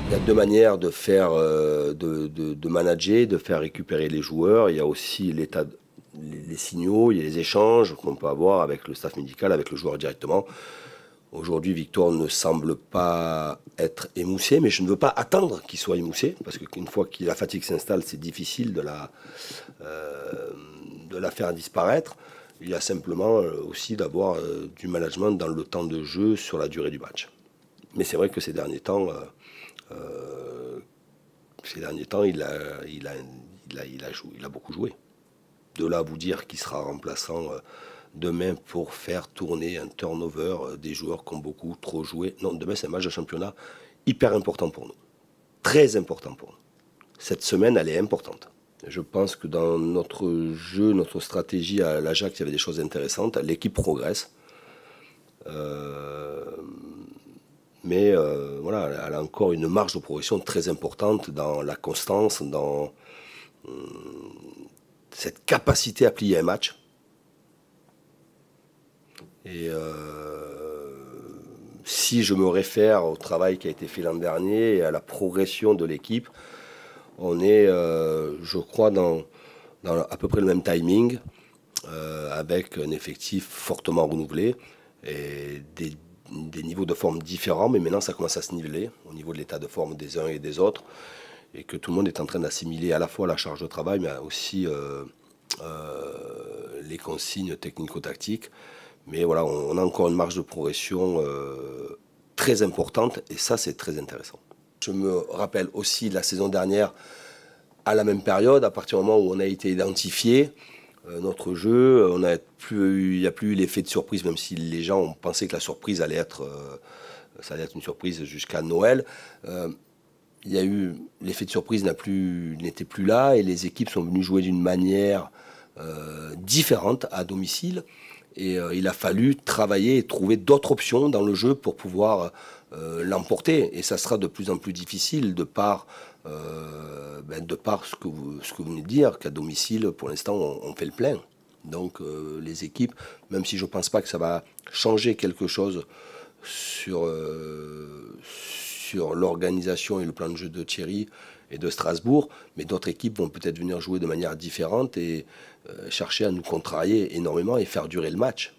Il y a deux manières de faire, de manager, de faire récupérer les joueurs. Il y a aussi les signaux, il y a les échanges qu'on peut avoir avec le staff médical, avec le joueur directement. Aujourd'hui, Victor ne semble pas être émoussé, mais je ne veux pas attendre qu'il soit émoussé, parce qu'une fois que la fatigue s'installe, c'est difficile de la faire disparaître. Il y a simplement aussi d'avoir du management dans le temps de jeu sur la durée du match. Mais c'est vrai que ces derniers temps, il a beaucoup joué. De là à vous dire qu'il sera remplaçant demain pour faire tourner un turnover des joueurs qui ont beaucoup trop joué. Non, demain c'est un match de championnat hyper important pour nous. Très important pour nous. Cette semaine, elle est importante. Je pense que dans notre jeu, notre stratégie à l'Ajax, il y avait des choses intéressantes. L'équipe progresse. Mais voilà, elle a encore une marge de progression très importante dans la constance, dans cette capacité à plier un match. Et si je me réfère au travail qui a été fait l'an dernier et à la progression de l'équipe, on est, je crois, dans à peu près le même timing, avec un effectif fortement renouvelé et des niveaux de forme différents, mais maintenant ça commence à se niveler au niveau de l'état de forme des uns et des autres, et que tout le monde est en train d'assimiler à la fois la charge de travail, mais aussi les consignes technico-tactiques. Mais voilà, on a encore une marge de progression très importante, et ça c'est très intéressant. Je me rappelle aussi la saison dernière, à la même période, à partir du moment où on a été identifié, notre jeu, il n'y a plus eu l'effet de surprise, même si les gens ont pensé que la surprise allait être, ça allait être une surprise jusqu'à Noël. Il y a eu l'effet de surprise n'était plus là, et les équipes sont venues jouer d'une manière différente à domicile. Et il a fallu travailler et trouver d'autres options dans le jeu pour pouvoir l'emporter. Et ça sera de plus en plus difficile de par ce que vous venez de dire, qu'à domicile, pour l'instant, on fait le plein. Donc les équipes, même si je ne pense pas que ça va changer quelque chose sur l'organisation et le plan de jeu de Thierry et de Strasbourg, mais d'autres équipes vont peut-être venir jouer de manière différente et chercher à nous contrarier énormément et faire durer le match.